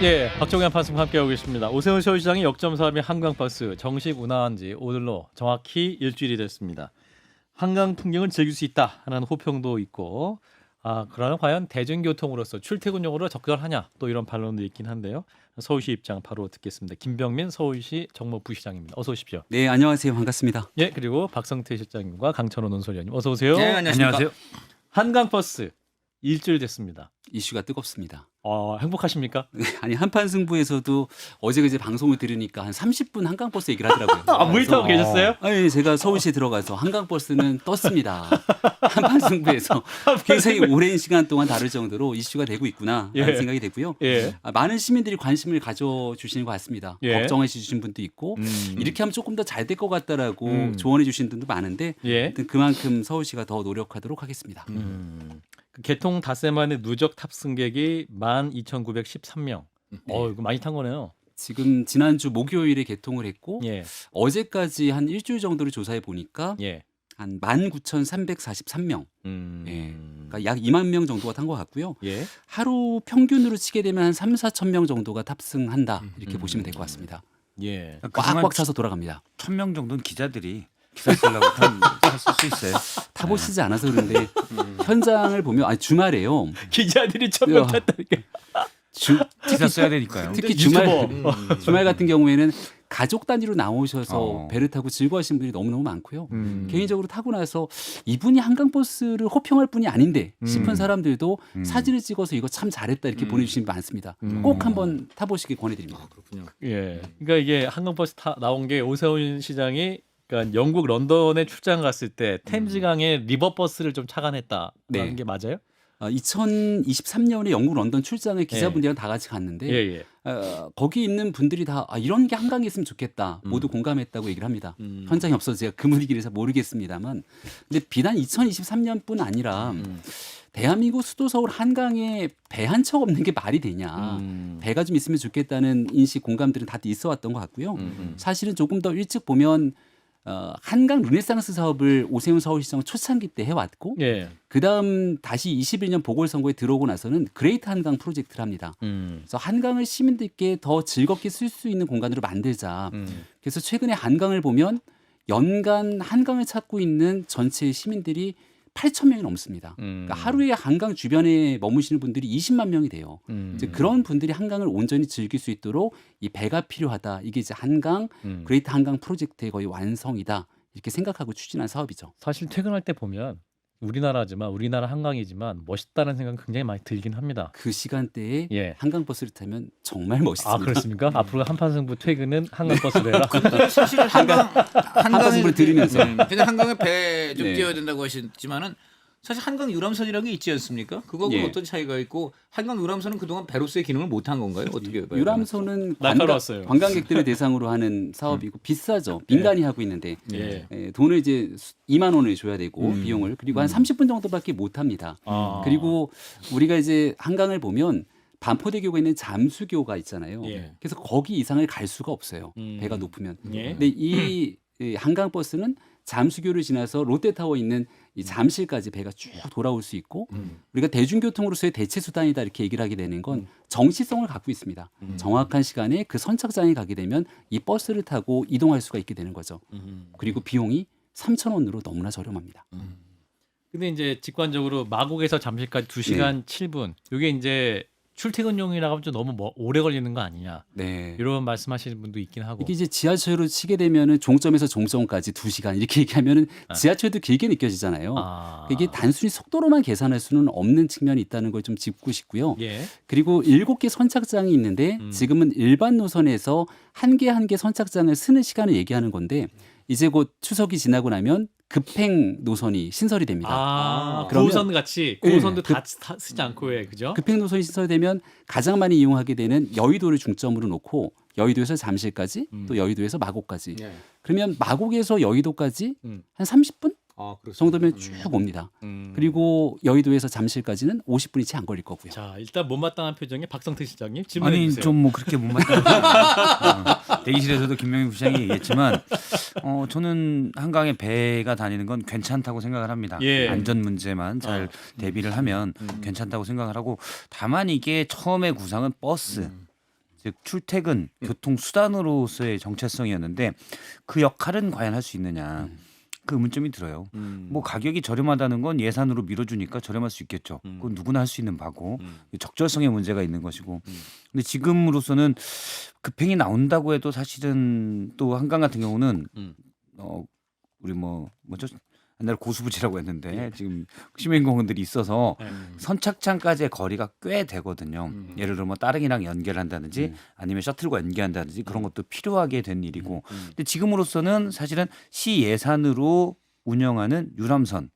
예, 박종현 판수님 함께하고 계십니다. 오세훈 서울시장이 역점사업인 한강버스 정식 운항한 지 오늘로 정확히 일주일이 됐습니다. 한강 풍경을 즐길 수 있다라는 호평도 있고, 그러나 과연 대중교통으로서 출퇴근용으로 적절하냐 또 이런 반론도 있긴 한데요. 서울시 입장 바로 듣겠습니다. 김병민 서울시 정무부시장입니다. 어서 오십시오. 네, 안녕하세요. 반갑습니다. 예, 그리고 박성태 실장님과 강천호 논설위원님 어서 오세요. 네, 안녕하세요. 한강버스 일주일 됐습니다. 이슈가 뜨겁습니다. 행복하십니까? 아니 한판 승부에서도 어제 그제 방송을 들으니까 한 30분 한강버스 얘기를 하더라고요. 물 타고 계셨어요? 아니 제가 서울시에 들어가서 한강버스는 떴습니다. 한판 승부에서 굉장히 오랜 시간 동안 다룰 정도로 이슈가 되고 있구나라는 예. 생각이 되고요. 예. 많은 시민들이 관심을 가져주시는 것 같습니다. 예. 걱정해 주신 분도 있고 이렇게 하면 조금 더 잘 될 것 같다라고 조언해 주신 분도 많은데 예. 그만큼 서울시가 더 노력하도록 하겠습니다. 그 개통 닷새 만에 누적 탑승객이 12,913명. 이거 많이 탄 거네요. 지금 지난주 목요일에 개통을 했고 예. 어제까지 한 일주일 정도를 조사해 보니까 예. 한 19,343명, 그러니까 약 2만 명 정도가 탄 것 같고요. 예. 하루 평균으로 치게 되면 한 3, 4천 명 정도가 탑승한다 이렇게 보시면 될 것 같습니다. 예. 꽉꽉 차서 돌아갑니다. 1,000명 정도는 기자들이 기사 쓰려고 탔을 수 있어요. 타보시지 않아서 그런데 현장을 보면 주말에요. 기자들이 1,000명 탔다니까. 기사 써야 되니까요. 특히 유튜버. 주말 같은 경우에는 가족 단위로 나오셔서 어. 배를 타고 즐거워하시는 분들이 너무너무 많고요. 개인적으로 타고 나서 이분이 한강버스를 호평할 분이 아닌데 싶은 사람들도 사진을 찍어서 이거 참 잘했다 이렇게 보내주시는 분 많습니다. 꼭 한번 타보시길 권해드립니다. 그렇군요. 예. 그러니까 이게 한강버스 나온 게 오세훈 시장이 그러니까 영국 런던에 출장 갔을 때 템즈강에 리버버스를 좀 착안했다라는 네. 게 맞아요? 2023년에 영국 런던 출장을 기자분들이랑 다 같이 갔는데 예. 거기 있는 분들이 다 이런 게 한강에 있으면 좋겠다 모두 공감했다고 얘기를 합니다. 현장에 없어서 제가 그 분위기를 잘 모르겠습니다만 근데 비단 2023년뿐 아니라 대한민국 수도 서울 한강에 배 한 척 없는 게 말이 되냐. 배가 좀 있으면 좋겠다는 인식 공감들은 다들 있어 왔던 것 같고요. 사실은 조금 더 일찍 보면 한강 르네상스 사업을 오세훈 서울시장은 초창기 때 해왔고 예. 그다음 다시 21년 보궐선거에 들어오고 나서는 그레이트 한강 프로젝트를 합니다. 그래서 한강을 시민들께 더 즐겁게 쓸 수 있는 공간으로 만들자. 그래서 최근에 한강을 보면 연간 한강을 찾고 있는 전체 시민들이 8,000명이 넘습니다. 그러니까 하루에 한강 주변에 머무시는 분들이 20만 명이 돼요. 이제 그런 분들이 한강을 온전히 즐길 수 있도록 이 배가 필요하다. 이게 이제 한강 그레이트 한강 프로젝트의 거의 완성이다. 이렇게 생각하고 추진한 사업이죠. 사실 퇴근할 때 보면 우리나라 한강이지만 멋있다는 생각 굉장히 많이 들긴 합니다. 그 시간대에 예. 한강버스를 타면 정말 멋있습니다. 그렇습니까? 앞으로 한판승부 퇴근은 한강버스로 해라. 근데 사실 한강승부를 들으면서. 근데 한강에 배 좀 네. 띄워야 된다고 하셨지만은 사실 한강 유람선이라는 게 있지 않습니까? 그거하고 예. 어떤 차이가 있고 한강 유람선은 그동안 배로서의 기능을 못 한 건가요? 어떻게 봐요? 유람선은 날카로웠어요. 관광객들을 대상으로 하는 사업이고 비싸죠. 민간이 하고 있는데 예. 돈을 이제 2만 원을 줘야 되고 비용을 그리고 한 30분 정도밖에 못 합니다. 그리고 우리가 이제 한강을 보면 반포대교가 있는 잠수교가 있잖아요. 예. 그래서 거기 이상을 갈 수가 없어요. 배가 높으면. 예. 근데 이 한강버스는 잠수교를 지나서 롯데타워 있는 이 잠실까지 배가 쭉 돌아올 수 있고 우리가 대중교통으로서의 대체 수단이다 이렇게 얘기를 하게 되는 건 정시성을 갖고 있습니다. 정확한 시간에 그 선착장에 가게 되면 이 버스를 타고 이동할 수가 있게 되는 거죠. 그리고 비용이 3,000원으로 너무나 저렴합니다. 근데 이제 직관적으로 마곡에서 잠실까지 2시간 7분. 이게 이제 출퇴근용이라고 하면 좀 너무 오래 걸리는 거 아니냐. 네. 이런 말씀하시는 분도 있긴 하고. 이게 이제 지하철로 치게 되면은 종점에서 종점까지 2시간 이렇게 얘기하면은 지하철도 길게 느껴지잖아요. 이게 단순히 속도로만 계산할 수는 없는 측면이 있다는 걸 좀 짚고 싶고요. 예. 그리고 7개 선착장이 있는데 지금은 일반 노선에서 한 개 한 개 선착장을 쓰는 시간을 얘기하는 건데 이제 곧 추석이 지나고 나면 급행 노선이 신설이 됩니다. 그러면- 고호선 같이 고호선도 다 쓰지 않고 해, 그죠? 급행 노선이 신설되면 가장 많이 이용하게 되는 여의도를 중점으로 놓고 여의도에서 잠실까지 또 여의도에서 마곡까지. 네. 그러면 마곡에서 여의도까지 음. 한 30분 그렇습니다. 정도면 쭉 옵니다. 그리고 여의도에서 잠실까지는 50분이 채 안 걸릴 거고요. 자, 일단 못마땅한 표정의 박성태 시장님 질문해 아니 주세요. 좀 뭐 그렇게 못 맞다. 대기실에서도 김명희 부장이 얘기했지만 저는 한강에 배가 다니는 건 괜찮다고 생각을 합니다. 예. 안전 문제만 잘 대비를 하면 괜찮다고 생각을 하고 다만 이게 처음에 구상은 버스 즉 출퇴근 교통 수단으로서의 정체성이었는데 그 역할은 과연 할 수 있느냐. 그 의문점이 들어요. 뭐 가격이 저렴하다는 건 예산으로 밀어주니까 저렴할 수 있겠죠. 그건 누구나 할 수 있는 바고 적절성의 문제가 있는 것이고. 근데 지금으로서는 급행이 나온다고 해도 사실은 또 한강 같은 경우는 우리 뭐죠? 옛날에 고수부지라고 했는데 지금 시민공원들이 있어서 선착장까지의 거리가 꽤 되거든요. 예를 들어 뭐 따릉이랑 연결한다든지 아니면 셔틀과 연계한다든지 그런 것도 필요하게 된 일이고. 근데 지금으로서는 사실은 시 예산으로 운영하는 유람선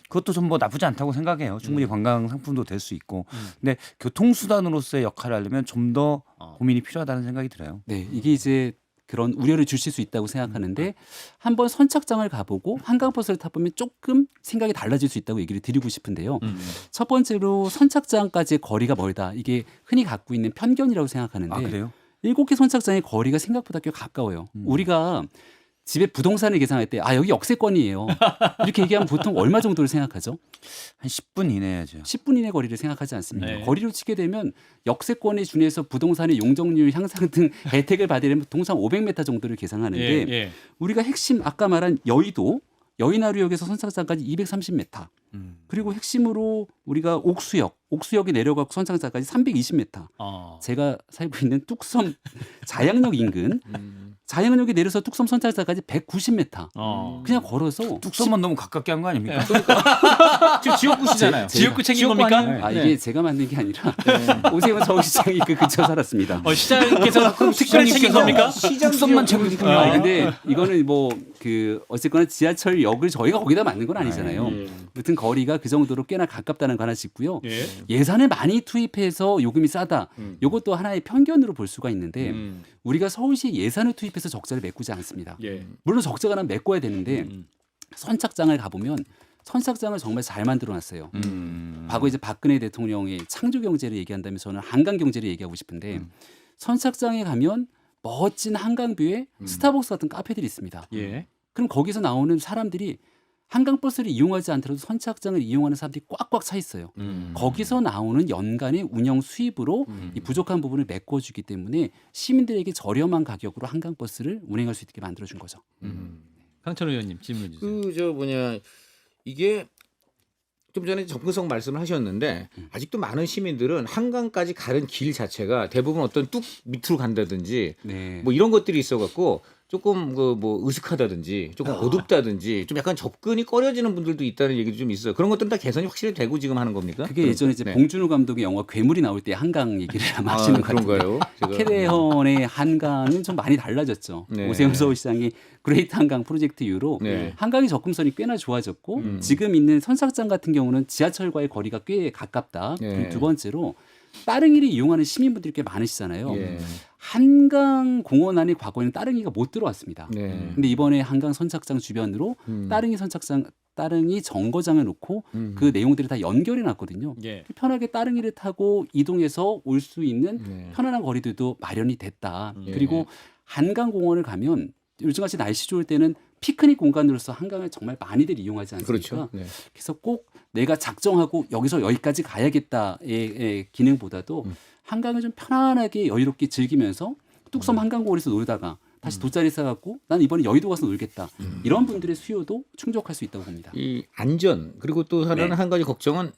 그것도 좀 뭐 나쁘지 않다고 생각해요. 충분히 관광 상품도 될 수 있고. 근데 교통수단으로서의 역할을 하려면 좀 더 고민이 필요하다는 생각이 들어요. 네, 이게 이제 그런 우려를 주실 수 있다고 생각하는데 한번 선착장을 가보고 한강버스를 타보면 조금 생각이 달라질 수 있다고 얘기를 드리고 싶은데요. 첫 번째로 선착장까지의 거리가 멀다. 이게 흔히 갖고 있는 편견이라고 생각하는데 아 그래요? 7개 선착장의 거리가 생각보다 꽤 가까워요. 우리가 집에 부동산을 계산할 때 여기 역세권이에요. 이렇게 얘기하면 보통 얼마 정도를 생각하죠? 한 10분 이내야죠. 10분 이내 거리를 생각하지 않습니까? 네. 거리로 치게 되면 역세권에 준해서 부동산의 용적률 향상 등 혜택을 받으려면 동상 500m 정도를 계산하는데 예. 우리가 핵심 아까 말한 여의도 여의나루역에서 선착장까지 230m 그리고 핵심으로 우리가 옥수역에 내려가고 선착장까지 320m 제가 살고 있는 뚝섬 자양역 인근 자양역에 내려서 뚝섬 선착장까지 190m 그냥 걸어서 뚝섬만 너무 가깝게 한 거 아닙니까? 지금 지역구시잖아요. 지역구 챙긴 지역구 겁니까? 아니에요? 이게 제가 만든 게 아니라 오세훈 서울시장이 그 근처 살았습니다. 시장님께서 특별히 챙긴 겁니까? 뚝섬만 챙겼군요. 근데 이거는 뭐 그 어쨌거나 지하철역을 저희가 거기다 만든 건 아니잖아요. 아무튼 거리가 그 정도로 꽤나 가깝다는 거 하나 짚고요. 예산을 많이 투입해서 요금이 싸다. 이것도 하나의 편견으로 볼 수가 있는데 우리가 서울시 예산을 투입해서 적자를 메꾸지 않습니다. 물론 적자가 난 메꿔야 되는데 선착장을 가보면 선착장을 정말 잘 만들어놨어요. 과거 이제 박근혜 대통령의 창조 경제를 얘기한다면 저는 한강 경제를 얘기하고 싶은데 선착장에 가면 멋진 한강뷰에 스타벅스 같은 카페들이 있습니다. 그럼 거기서 나오는 사람들이 한강버스를 이용하지 않더라도 선착장을 이용하는 사람들이 꽉꽉 차 있어요. 거기서 나오는 연간의 운영 수입으로 이 부족한 부분을 메꿔주기 때문에 시민들에게 저렴한 가격으로 한강버스를 운행할 수 있게 만들어준 거죠. 강찬 의원님 질문 주세요. 이게 좀 전에 접근성 말씀을 하셨는데 아직도 많은 시민들은 한강까지 가는 길 자체가 대부분 어떤 뚝 밑으로 간다든지 네. 뭐 이런 것들이 있어갖고 조금 뭐 으슥하다든지 조금 어둡다든지 좀 약간 접근이 꺼려지는 분들도 있다는 얘기도 좀 있어요. 그런 것들은 다 개선이 확실히 되고 지금 하는 겁니까? 그게 예전에 이제 봉준호 감독의 영화 괴물이 나올 때 한강 얘기를 아마 하시는 것 같아요. 그런가요? 캐대헌의 한강은 좀 많이 달라졌죠. 네. 오세훈 서울시장이 그레이트 한강 프로젝트 이후로 네. 한강의 접근성이 꽤나 좋아졌고 지금 있는 선착장 같은 경우는 지하철과의 거리가 꽤 가깝다. 네. 그리고 두 번째로 따릉이를 이용하는 시민분들이 꽤 많으시잖아요. 예. 한강 공원 안에 과거에는 따릉이가 못 들어왔습니다. 네. 근데 이번에 한강 선착장 주변으로 따릉이 정거장을 놓고 그 내용들이 다 연결해 놨거든요. 편하게 따릉이를 타고 이동해서 올 수 있는 네. 편안한 거리들도 마련이 됐다. 예. 그리고 한강공원을 가면 요즘같이 날씨 좋을 때는 피크닉 공간으로서 한강을 정말 많이들 이용하지 않습니까? 그렇죠. 네. 그래서 꼭 내가 작정하고 여기서 여기까지 가야겠다의 기능보다도 한강을 좀 편안하게 여유롭게 즐기면서 뚝섬 한강공원에서 놀다가 다시 돗자리 싸갖고 난 이번에 여의도 가서 놀겠다. 이런 분들의 수요도 충족할 수 있다고 봅니다. 이 안전 그리고 또 하나는 한 가지 걱정은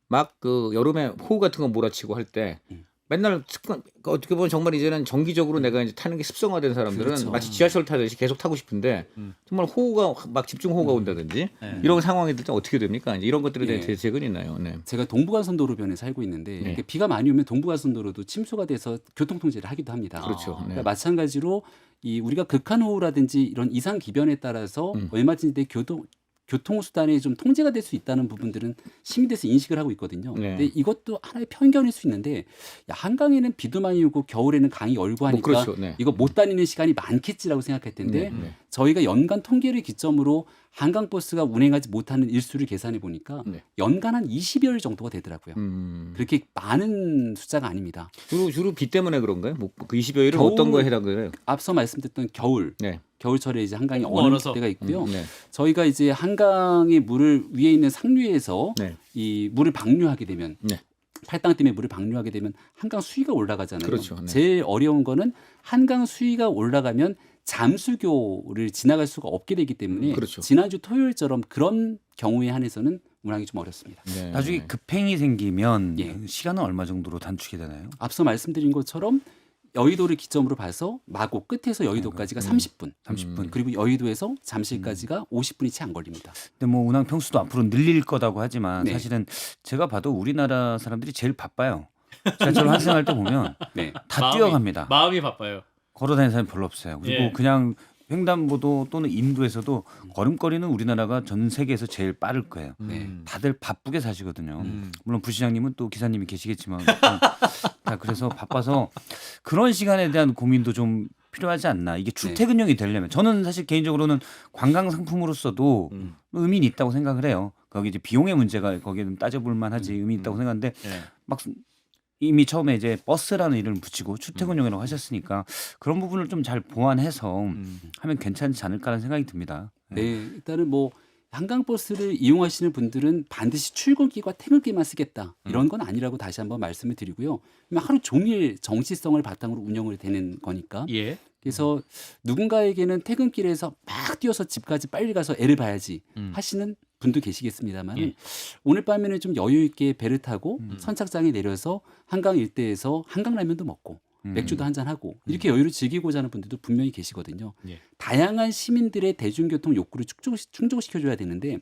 막 그 여름에 호우 같은 거 몰아치고 할 때 맨날 어떻게 보면 정말 이제는 정기적으로 내가 이제 타는 게 습성화된 사람들은 그렇죠. 마치 지하철 타듯이 계속 타고 싶은데 정말 호우가 막 집중 호우가 온다든지 이런 상황이 들 때 어떻게 됩니까? 이제 이런 것들에 대한 네. 대책은 있나요? 네. 제가 동부간선도로변에 살고 있는데 네. 이렇게 비가 많이 오면 동부간선도로도 침수가 돼서 교통통제를 하기도 합니다. 그렇죠. 네. 그러니까 마찬가지로 이 우리가 극한호우라든지 이런 이상 기변에 따라서 얼마든지 교통수단이 좀 통제가 될 수 있다는 부분들은 시민들에서 인식을 하고 있거든요. 네. 근데 이것도 하나의 편견일 수 있는데 야, 한강에는 비도 많이 오고 겨울에는 강이 얼고 하니까 그렇죠. 네. 이거 못 다니는 시간이 많겠지라고 생각할 텐데 네. 저희가 연간 통계를 기점으로 한강버스가 운행하지 못하는 일수를 계산해 보니까 네. 연간 한 20여일 정도가 되더라고요. 그렇게 많은 숫자가 아닙니다. 주로 비 때문에 그런가요? 뭐그 20여일은 겨울- 어떤 거에 해당돼요? 앞서 말씀드렸던 겨울, 네. 겨울철에 이제 한강이 조금 얼을 얼어서. 때가 있고요. 네. 저희가 이제 한강의 물을 위에 있는 상류에서 네. 이 물을 방류하게 되면 네. 팔당 때문에 물을 방류하게 되면 한강 수위가 올라가잖아요. 그렇죠. 네. 제일 어려운 거는 한강 수위가 올라가면 잠수교를 지나갈 수가 없게 되기 때문에 그렇죠. 지난주 토요일처럼 그런 경우에 한해서는 운항이 좀 어렵습니다. 네. 나중에 급행이 생기면 예. 시간은 얼마 정도로 단축이 되나요? 앞서 말씀드린 것처럼 여의도를 기점으로 봐서 마곡 끝에서 여의도까지가 30분, 30분. 그리고 여의도에서 잠실까지가 50분이 채 안 걸립니다. 근데 뭐 운항 평수도 앞으로 늘릴 거다고 하지만 네. 사실은 제가 봐도 우리나라 사람들이 제일 바빠요. 지하철 환승할 때 보면 네. 다 뛰어갑니다. 마음이 바빠요. 걸어 다니는 사람이 별로 없어요. 그리고 예. 그냥 횡단보도 또는 인도에서도 걸음걸이는 우리나라가 전 세계에서 제일 빠를 거예요. 네. 다들 바쁘게 사시거든요. 물론 부시장님은 또 기사님이 계시겠지만 다 그래서 바빠서 그런 시간에 대한 고민도 좀 필요하지 않나. 이게 출퇴근용이 되려면 저는 사실 개인적으로는 관광 상품으로서도 의미는 있다고 생각을 해요. 거기 이제 비용의 문제가 거기는 따져볼 만하지 의미 있다고 생각하는데 예. 막 이미 처음에 이제 버스라는 이름을 붙이고 출퇴근용이라고 하셨으니까 그런 부분을 좀 잘 보완해서 하면 괜찮지 않을까라는 생각이 듭니다. 네, 일단은 뭐 한강버스를 이용하시는 분들은 반드시 출근길과 퇴근길만 쓰겠다 이런 건 아니라고 다시 한번 말씀을 드리고요. 하루 종일 정시성을 바탕으로 운영을 되는 거니까. 예. 그래서 누군가에게는 퇴근길에서 막 뛰어서 집까지 빨리 가서 애를 봐야지 하시는 분도 계시겠습니다만 예. 오늘 밤에는 좀 여유 있게 배를 타고 선착장에 내려서 한강 일대에서 한강라면도 먹고 맥주도 한잔 하고 이렇게 여유를 즐기고자 하는 분들도 분명히 계시거든요. 예. 다양한 시민들의 대중교통 욕구를 충족시켜줘야 되는데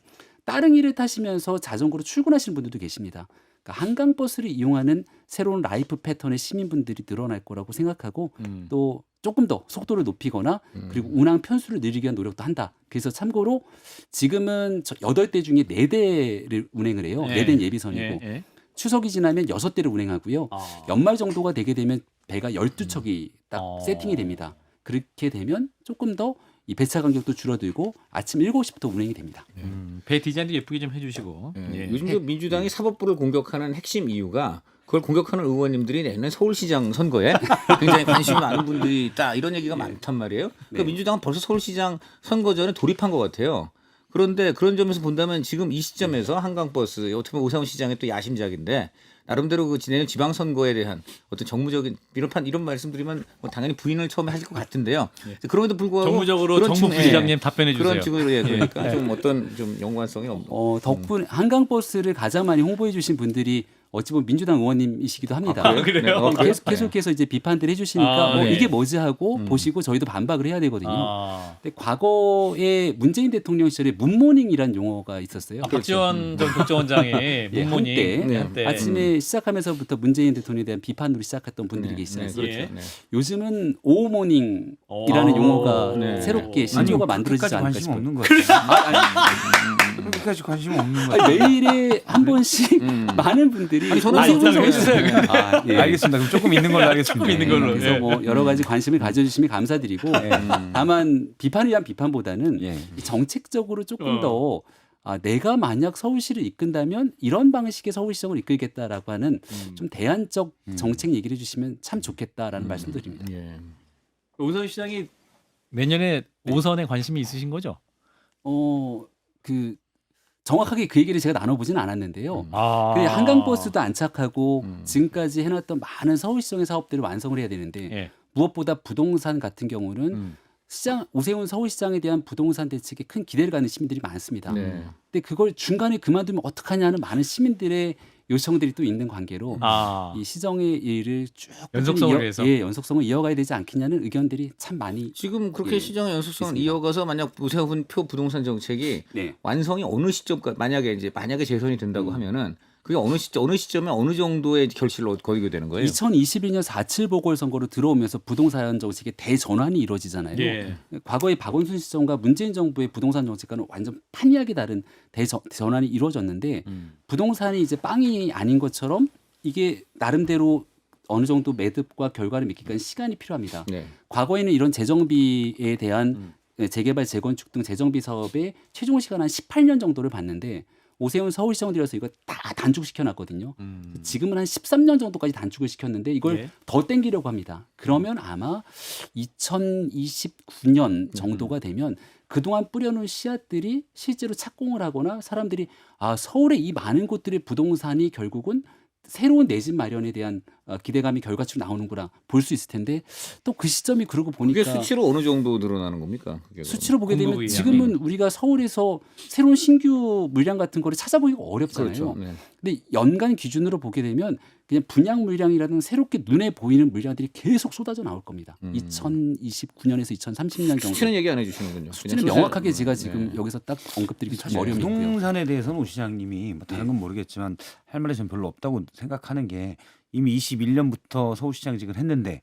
따릉이를 타시면서 자전거로 출근하시는 분들도 계십니다. 그러니까 한강버스를 이용하는 새로운 라이프 패턴의 시민분들이 늘어날 거라고 생각하고 또 조금 더 속도를 높이거나 그리고 운항 편수를 늘리기 위한 노력도 한다. 그래서 참고로 지금은 8대 중에 4대를 운행을 해요. 예. 4대는 예비선이고 예. 예. 추석이 지나면 6대를 운행하고요. 아. 연말 정도가 되게 되면 배가 12척이 딱 어. 세팅이 됩니다. 그렇게 되면 조금 더 이 배차 간격도 줄어들고 아침 7시부터 운행이 됩니다. 배 디자인도 예쁘게 좀 해주시고. 예. 요즘 그 민주당이 사법부를 공격하는 핵심 이유가 그걸 공격하는 의원님들이 내년 서울시장 선거에 굉장히 관심이 많은 분들이 있다 이런 얘기가 많단 말이에요. 그러니까 민주당은 벌써 서울시장 선거 전에 돌입한 것 같아요. 그런데 그런 점에서 본다면 지금 이 시점에서 한강버스 어떻게 보면 오세훈 시장의 또 야심작인데 나름대로 그 내년 지방선거에 대한 어떤 정무적인 이런 말씀드리면 뭐 당연히 부인을 처음에 하실 것 같은데요. 그럼에도 불구하고 정무적으로 그런 정무 측- 부시장님 답변해 주세요. 그런 식으로 그러니까 좀 어떤 좀 연관성이 없는. 덕분에 한강버스를 가장 많이 홍보해 주신 분들이 어찌 보면 민주당 의원님이시기도 합니다. 아, 그래요? 네. 계속해서 이제 비판들 해주시니까 아, 네. 이게 뭐지 하고 보시고 저희도 반박을 해야 되거든요. 아. 근데 과거에 문재인 대통령 시절에 문모닝이라는 용어가 있었어요. 박지원 전 국정원장의 예, 문모닝 한때 한때. 아침에 시작하면서 부터 문재인 대통령에 대한 비판으로 시작했던 분들이 계시지 않습니까? 그렇죠. 네. 요즘은 오모닝이라는 오. 용어가 네. 새롭게 신조가 만들어지지 않을까 관심 싶어요. 없는 거 같아요. 그렇게까지 관심 없는 거 같아요. 매일에 한 번씩 많은 분들이 아니, 저는 오세훈 있다고 선수- 해주세요. 아, 예. 알겠습니다. 그럼 조금 있는 걸로 하겠습니다. 조금 있는 걸로. 그래서 예. 뭐 여러 가지 관심을 가져주시면 감사드리고 다만 비판을 위한 비판보다는 예. 이 정책적으로 조금 더 내가 만약 서울시를 이끈다면 이런 방식의 서울시정을 이끌겠다라고 하는 좀 대안적 정책 얘기를 해주시면 참 좋겠다라는 말씀드립니다. 예. 오세훈 시장이 내년에 5선에 관심이 있으신 거죠? 그 정확하게 그 얘기를 제가 나눠보지는 않았는데요. 아. 그 한강버스도 안착하고 지금까지 해놨던 많은 서울시정의 사업들을 완성을 해야 되는데 예. 무엇보다 부동산 같은 경우는 오세훈 서울시장에 대한 부동산 대책에 큰 기대를 갖는 시민들이 많습니다. 네. 근데 그걸 중간에 그만두면 어떡하냐는 많은 시민들의 요청들이 또 있는 관계로 아. 이 시정의 일을 쭉 연속성을 꾸준히 위해서? 예, 연속성을 이어가야 되지 않겠냐는 의견들이 참 많이 지금 그렇게 예, 시정의 연속성을 있습니다. 이어가서 만약 오세훈 표 부동산 정책이 네. 완성이 어느 시점까지 만약에 재선이 된다고 하면은 그게 어느 시점에 어느 정도의 결실을 거두게 되는 거예요. 2021년 4.7 보궐선거로 들어오면서 부동산 정책의 대전환이 이루어지잖아요. 예. 과거의 박원순 시정과 문재인 정부의 부동산 정책과는 완전 판이하게 다른 대전환이 이루어졌는데 부동산이 이제 빵이 아닌 것처럼 이게 나름대로 어느 정도 매듭과 결과를 맺기까지 시간이 필요합니다. 네. 과거에는 이런 재정비에 대한 재개발, 재건축 등 재정비 사업의 최종 시간 한 18년 정도를 봤는데 오세훈 서울시장 들여서 이거 다 단축시켜 놨거든요. 지금은 한 13년 정도까지 단축을 시켰는데 이걸 예. 더 땡기려고 합니다. 그러면 아마 2029년 정도가 되면 그동안 뿌려놓은 씨앗들이 실제로 착공을 하거나 사람들이 서울에 이 많은 곳들의 부동산이 결국은 새로운 내 집 마련에 대한 기대감이 결과적으로 나오는구나 볼 수 있을 텐데 또 그 시점이 그러고 보니까 그게 수치로 어느 정도 늘어나는 겁니까? 그게 수치로 보게 되면 공급이 지금은 우리가 서울에서 새로운 신규 물량 같은 거를 찾아보기가 어렵잖아요. 그렇죠. 네. 근데 연간 기준으로 보게 되면 그냥 분양 물량이라는 새롭게 눈에 보이는 물량들이 계속 쏟아져 나올 겁니다. 2029년에서 2030년 정도. 수치는 얘기 안 해주시는군요. 수치는 그냥 명확하게 소재- 제가 네. 지금 여기서 딱 언급드리기 좀 사실 어려움이 있고요. 부동산에 대해서는 오 시장님이 뭐 다른 건 모르겠지만 할 말이 전 별로 없다고 생각하는 게 이미 21년부터 서울시장직을 했는데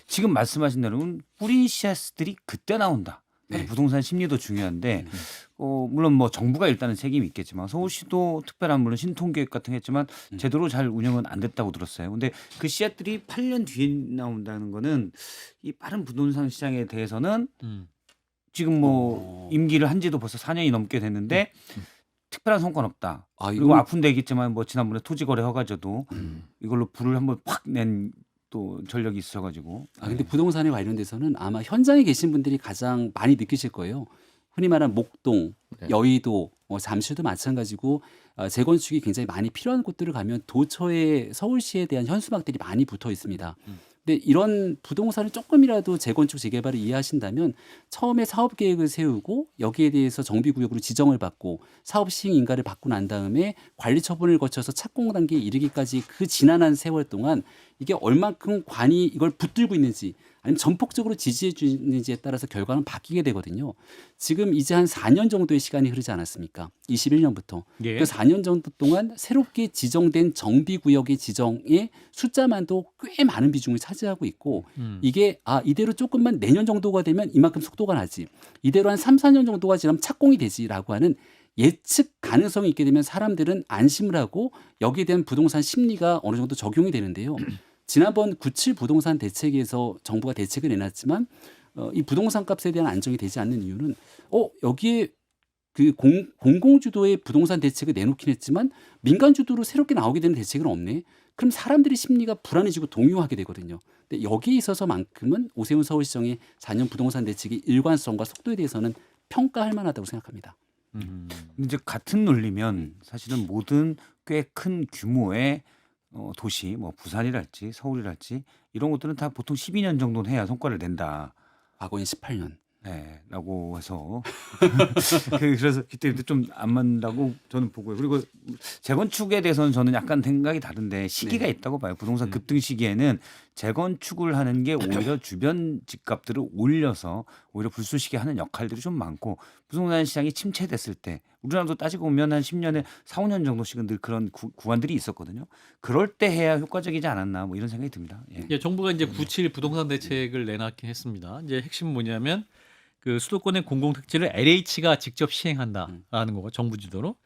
지금 말씀하신 대로는 뿌린 씨앗들이 그때 나온다. 사실 네. 부동산 심리도 중요한데 물론 뭐 정부가 일단은 책임이 있겠지만 서울시도 특별한 물론 신통계획 같은 거 했지만 제대로 잘 운영은 안 됐다고 들었어요. 근데 그 씨앗들이 8년 뒤에 나온다는 거는 이 빠른 부동산 시장에 대해서는 지금 뭐 임기를 한 지도 벌써 4년이 넘게 됐는데 특별한 성과는 없다. 아, 그리고 이건 아픈 데 있겠지만 뭐 지난번에 토지거래 허가제도 이걸로 불을 한번 확 낸 또 전력이 있어가지고 근데 부동산에 관련돼서는 아마 현장에 계신 분들이 가장 많이 느끼실 거예요. 흔히 말하는 목동, 네. 여의도, 잠시도 마찬가지고 재건축이 굉장히 많이 필요한 곳들을 가면 도처에 서울시에 대한 현수막들이 많이 붙어 있습니다. 근데 이런 부동산을 조금이라도 재건축 재개발을 이해하신다면 처음에 사업 계획을 세우고 여기에 대해서 정비구역으로 지정을 받고 사업 시행 인가를 받고 난 다음에 관리 처분을 거쳐서 착공 단계에 이르기까지 그 지난한 세월 동안 이게 얼만큼 관이 이걸 붙들고 있는지 아니면 전폭적으로 지지해 주는지에 따라서 결과는 바뀌게 되거든요. 지금 이제 한 4년 정도의 시간이 흐르지 않았습니까? 21년부터. 예. 그 4년 정도 동안 새롭게 지정된 정비구역의 지정의 숫자만도 꽤 많은 비중을 차지하고 있고 이게 이대로 조금만 내년 정도가 되면 이만큼 속도가 나지. 이대로 한 3, 4년 정도가 지나면 착공이 되지라고 하는 예측 가능성이 있게 되면 사람들은 안심을 하고 여기에 대한 부동산 심리가 어느 정도 적용이 되는데요. 지난번 97 부동산 대책에서 정부가 대책을 내놨지만 이 부동산 값에 대한 안정이 되지 않는 이유는 여기에 그 공공주도의 부동산 대책을 내놓긴 했지만 민간주도로 새롭게 나오게 되는 대책은 없네. 그럼 사람들의 심리가 불안해지고 동요하게 되거든요. 근데 여기에 있어서만큼은 오세훈 서울시장의 4년 부동산 대책의 일관성과 속도에 대해서는 평가할 만하다고 생각합니다. 근데 이제 같은 논리면 사실은 모든 꽤 큰 규모의 도시 뭐 부산이랄지 서울이랄지 이런 것들은 다 보통 12년 정도는 해야 성과를 낸다. 과거엔 18년. 네, 라고 해서 그래서 그때 좀 안 맞는다고 저는 보고요. 그리고 재건축에 대해서는 저는 약간 생각이 다른데 시기가 있다고 봐요. 부동산 급등 시기에는 재건축을 하는 게 오히려 주변 집값들을 올려서 오히려 불쏘시개 하는 역할들이 좀 많고 부동산 시장이 침체됐을 때 우리나라도 따지고 보면 한 10년에 4, 5년 정도씩은 늘 그런 구간들이 있었거든요. 그럴 때 해야 효과적이지 않았나 뭐 이런 생각이 듭니다. 예. 예, 정부가 이제 97 부동산 대책을 내놨긴 했습니다. 이제 핵심 뭐냐면 그 수도권의 공공택지를 LH가 직접 시행한다라는 거고 정부 주도로.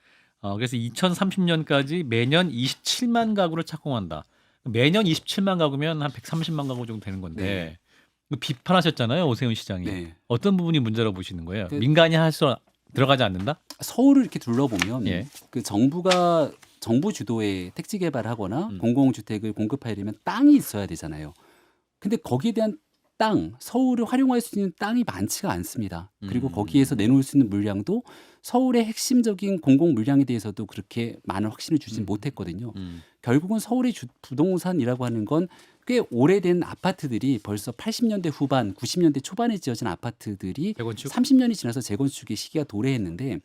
그래서 2030년까지 매년 27만 가구를 착공한다. 매년 27만 가구면 한 130만 가구 정도 되는 건데 비판하셨잖아요, 오세훈 시장이. 네. 어떤 부분이 문제라고 보시는 거예요? 그- 민간이 할 수 들어가지 않는다? 서울을 이렇게 둘러보면 예. 그 정부가 정부 주도의 택지 개발하거나 공공주택을 공급하려면 땅이 있어야 되잖아요. 근데 거기에 대한 땅, 서울을 활용할 수 있는 땅이 많지가 않습니다. 그리고 거기에서 내놓을 수 있는 물량도 서울의 핵심적인 공공 물량에 대해서도 그렇게 많은 확신을 주지 못했거든요. 결국은 서울의 부동산이라고 하는 건 꽤 오래된 아파트들이 벌써 80년대 후반, 90년대 초반에 지어진 아파트들이 재건축? 30년이 지나서 재건축의 시기가 도래했는데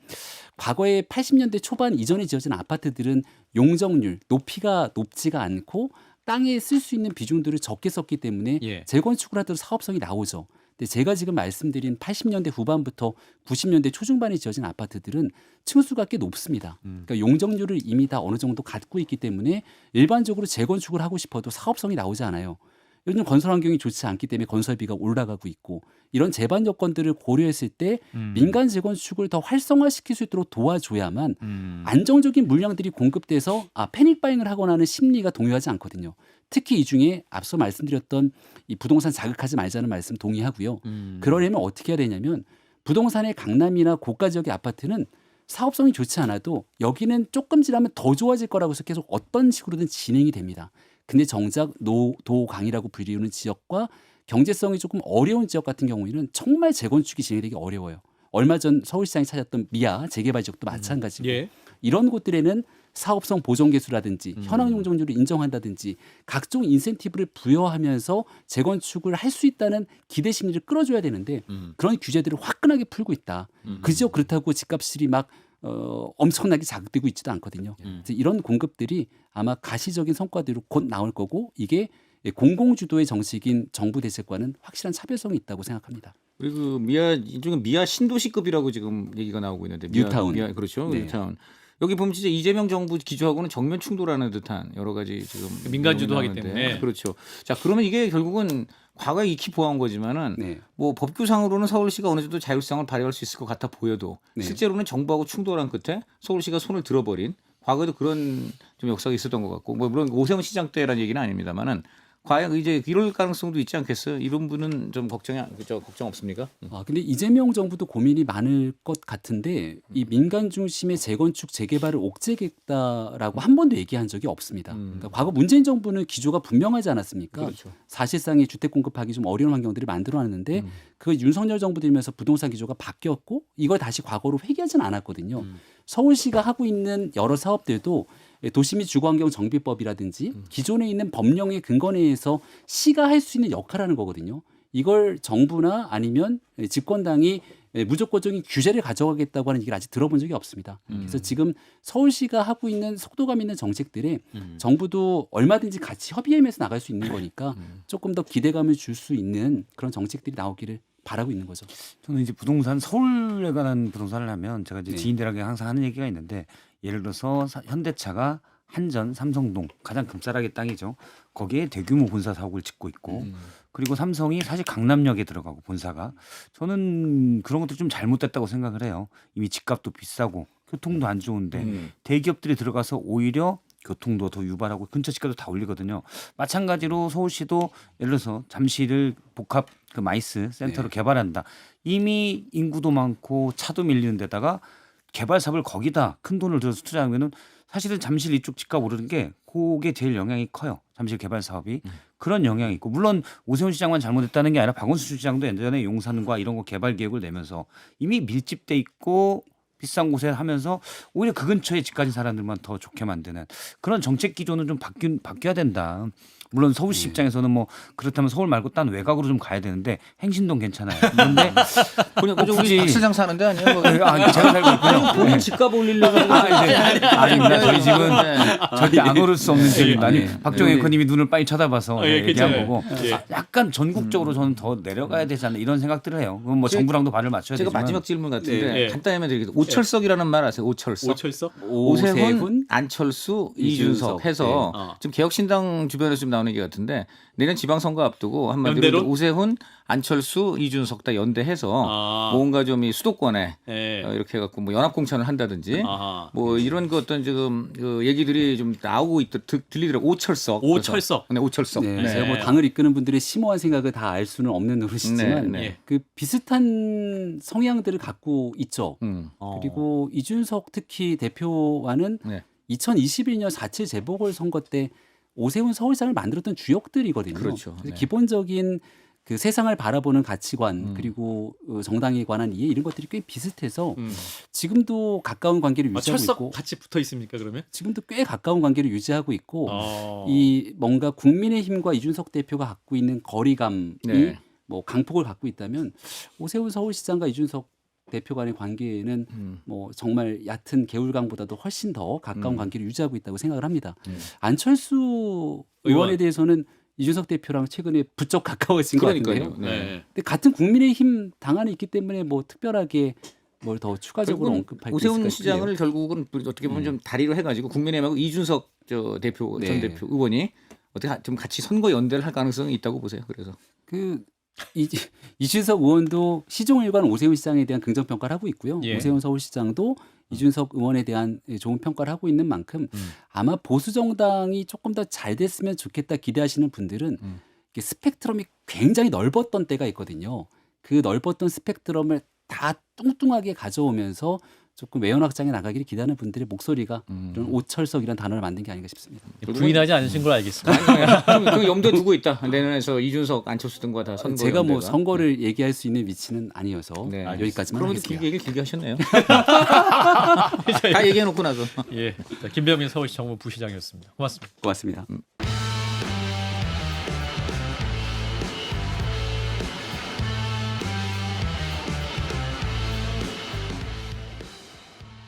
과거에 80년대 초반 이전에 지어진 아파트들은 용적률, 높이가 높지가 않고 땅에 쓸 수 있는 비중들을 적게 썼기 때문에 예. 재건축을 하더라도 사업성이 나오죠. 근데 제가 지금 말씀드린 80년대 후반부터 90년대 초중반에 지어진 아파트들은 층수가 꽤 높습니다. 그러니까 용적률을 이미 다 어느 정도 갖고 있기 때문에 일반적으로 재건축을 하고 싶어도 사업성이 나오지 않아요. 요즘 건설 환경이 좋지 않기 때문에 건설비가 올라가고 있고 이런 제반 여건들을 고려했을 때 민간 재건축을 더 활성화시킬 수 있도록 도와줘야만 안정적인 물량들이 공급돼서 패닉 바잉을 하거나 하는 심리가 동요하지 않거든요. 특히 이 중에 앞서 말씀드렸던 이 부동산 자극하지 말자는 말씀 동의하고요. 그러려면 어떻게 해야 되냐면 부동산의 강남이나 고가 지역의 아파트는 사업성이 좋지 않아도 여기는 조금 지나면 더 좋아질 거라고 해서 계속 어떤 식으로든 진행이 됩니다. 근데 정작 노도강이라고 불리우는 지역과 경제성이 조금 어려운 지역 같은 경우에는 정말 재건축이 진행되기 어려워요. 얼마 전 서울시장이 찾았던 미아 재개발 지역도 마찬가지고 예. 이런 곳들에는 사업성 보존 개수라든지 현황 용적률을 인정한다든지 각종 인센티브를 부여하면서 재건축을 할 수 있다는 기대 심리를 끌어줘야 되는데 그런 규제들을 화끈하게 풀고 있다. 그저 그렇다고 집값이 막 엄청나게 자극되고 있지도 않거든요. 그래서 이런 공급들이 아마 가시적인 성과대로 곧 나올 거고 이게 공공주도의 정책인 정부 대책과는 확실한 차별성이 있다고 생각합니다. 그리고 이쪽은 미아 신도시급이라고 지금 얘기가 나오고 있는데 뉴타운. 그렇죠. 네. 뉴타운. 여기 보면 진짜 이재명 정부 기조하고는 정면 충돌하는 듯한 여러 가지 지금 민간 주도하기 내용이 나오는데. 때문에. 그렇죠. 자 그러면 이게 결국은 과거에 익히 보아온 거지만은 네. 뭐 법규상으로는 서울시가 어느 정도 자율성을 발휘할 수 있을 것 같아 보여도 네. 실제로는 정부하고 충돌한 끝에 서울시가 손을 들어버린 과거에도 그런 좀 역사가 있었던 것 같고 뭐 물론 오세훈 시장 때라는 얘기는 아닙니다만은 과연 이제 이럴 가능성도 있지 않겠어요? 이런 분은 좀 걱정 없습니까? 근데 이재명 정부도 고민이 많을 것 같은데 이 민간 중심의 재건축 재개발을 옥죄겠다라고 한 번도 얘기한 적이 없습니다. 그러니까 과거 문재인 정부는 기조가 분명하지 않았습니까? 그렇죠. 사실상의 주택 공급하기 좀 어려운 환경들을 만들어놨는데 그 윤석열 정부 들면서 부동산 기조가 바뀌었고 이걸 다시 과거로 회귀하지는 않았거든요. 서울시가 하고 있는 여러 사업들도 도시및 주거환경 정비법이라든지 기존에 있는 법령의 근거내에서 시가 할 수 있는 역할을 하는 거거든요. 이걸 정부나 아니면 집권당이 무조건적인 규제를 가져가겠다고 하는 얘기를 아직 들어본 적이 없습니다. 그래서 지금 서울시가 하고 있는 속도감 있는 정책들에 정부도 얼마든지 같이 협의하면서 나갈 수 있는 거니까 조금 더 기대감을 줄 수 있는 그런 정책들이 나오기를 바라고 있는 거죠. 저는 이제 부동산 서울에 관한 부동산을 하면 제가 이제 네. 지인들에게 항상 하는 얘기가 있는데 예를 들어서 현대차가 한전, 삼성동 가장 금싸라기 땅이죠. 거기에 대규모 본사 사옥을 짓고 있고 그리고 삼성이 사실 강남역에 들어가고 본사가 저는 그런 것도 좀 잘못됐다고 생각을 해요. 이미 집값도 비싸고 교통도 안 좋은데 대기업들이 들어가서 오히려 교통도 더 유발하고 근처 집값도 다 올리거든요. 마찬가지로 서울시도 예를 들어서 잠실을 복합 그 마이스 센터로 개발한다. 이미 인구도 많고 차도 밀리는 데다가 개발 사업을 거기다 큰 돈을 들여서 투자하면은 사실은 잠실 이쪽 집값 오르는 게 그게 제일 영향이 커요. 잠실 개발 사업이 그런 영향이 있고 물론 오세훈 시장만 잘못했다는 게 아니라 박원순 시장도 예전에 용산과 이런 거 개발 계획을 내면서 이미 밀집돼 있고 비싼 곳에 하면서 오히려 그 근처에 집 가진 사람들만 더 좋게 만드는 그런 정책 기조는 좀 바뀌어야 된다. 물론 서울시 입장에서는 뭐 그렇다면 서울 말고 딴 외곽으로 좀 가야 되는데 행신동 괜찮아요. 그런데 그냥 그저 우리 박시장 사는데 아니에요? 뭐. 제가 살고 있고요. 본인 집값 올리려고 아닙니다. 저희 집은 절대 안 오를 수 없는 집입니다. 아니 네. 박정희 앵커님이 눈을 빨리 쳐다봐서 얘기한 괜찮아요. 거고 약간 전국적으로 저는 더 내려가야 되지 않나 이런 생각들을 해요. 그건 뭐 정부랑도 발을 맞춰야 제가 되지만 마지막 질문 같은데 네. 간단히 하면 드리겠습니다. 오철석이라는 말 아세요? 오철석. 오철석? 오세훈, 안철수, 이준석 해서 네. 지금 개혁신당 주변에서 좀 나오는 얘기 같은데 내년 지방선거 앞두고 한마디로 연대로? 오세훈, 안철수, 이준석 다 연대해서 뭔가 좀 이 수도권에 네. 이렇게 해갖고 뭐 연합공천을 한다든지 아하. 뭐 이런 그 어떤 지금 그 얘기들이 좀 나오고 들리더라고. 오철석. 오철석. 네, 오철석. 네. 네. 제가 뭐 당을 이끄는 분들의 심오한 생각을 다 알 수는 없는 노릇이지만 네, 네. 그 비슷한 성향들을 갖고 있죠. 어. 그리고 이준석 특히 대표와는 네. 2021년 4.7 재보궐선거 때 오세훈 서울시장을 만들었던 주역들이거든요. 그렇죠. 그래서 네. 기본적인 그 세상을 바라보는 가치관 그리고 정당에 관한 이해 이런 것들이 꽤 비슷해서 지금도 가까운 관계를 유지하고 철석 있고 같이 붙어 있습니까 그러면? 지금도 꽤 가까운 관계를 유지하고 있고 어. 이 뭔가 국민의힘과 이준석 대표가 갖고 있는 거리감이 네. 뭐 강폭을 갖고 있다면 오세훈 서울시장과 이준석 대표 간의 관계는 뭐 정말 얕은 개울강보다도 훨씬 더 가까운 관계를 유지하고 있다고 생각을 합니다. 안철수 의원에 대해서는 이준석 대표랑 최근에 부쩍 가까워진 것 그러니까요. 같은데요. 네. 근데 같은 국민의힘 당 안에 있기 때문에 뭐 특별하게 뭘 더 추가적으로 결국은 언급할 게 오세훈 있을까 시장을 결국은 어떻게 보면 좀 다리로 해가지고 국민의힘하고 이준석 대표 전 네. 대표 의원이 어떻게 좀 같이 선거 연대를 할 가능성이 있다고 보세요. 그래서 그 이준석 의원도 시종일관 오세훈 시장에 대한 긍정 평가를 하고 있고요. 예. 오세훈 서울시장도 이준석 의원에 대한 좋은 평가를 하고 있는 만큼 아마 보수 정당이 조금 더 잘 됐으면 좋겠다 기대하시는 분들은 이게 스펙트럼이 굉장히 넓었던 때가 있거든요. 그 넓었던 스펙트럼을 다 뚱뚱하게 가져오면서 조금 외연 확장에 나가기를 기대하는 분들의 목소리가 이런 오철석이라는 단어를 만든 게 아닌가 싶습니다. 부인하지 않으신 걸 알겠습니다. 그 염두에 두고 있다. 내년에서 이준석, 안철수 등과 다 선거. 제가 뭐 연대가. 선거를 얘기할 수 있는 위치는 아니어서 네. 여기까지만 그러면 하겠습니다. 길게 얘기를 길게 하셨네요. 다 얘기해놓고 나서. 예, 자, 김병민 서울시 정무부시장이었습니다. 고맙습니다. 고맙습니다.